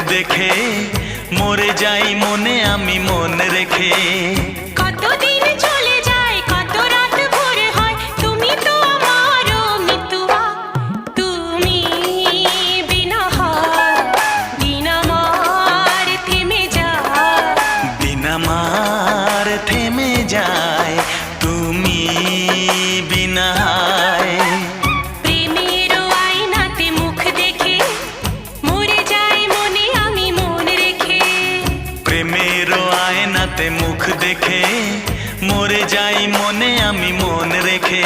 দেখে মরে যাই মনে আমি মন রেখে। কতদিন চলে যায় কত রাত ভোর হয় তুমি তো আমারও মিতুয়া। তুমি বিনা হয় দিন আমার থেমে যায়। দিন আমার থেমে যায় তুমি বিনা। প্রেমের আয়নাতে মুখ দেখে মরে যায় মনে আমি মন রেখে। প্রেমের আয়নাতে মুখ দেখে মরে যাই মনে আমি মন রেখে।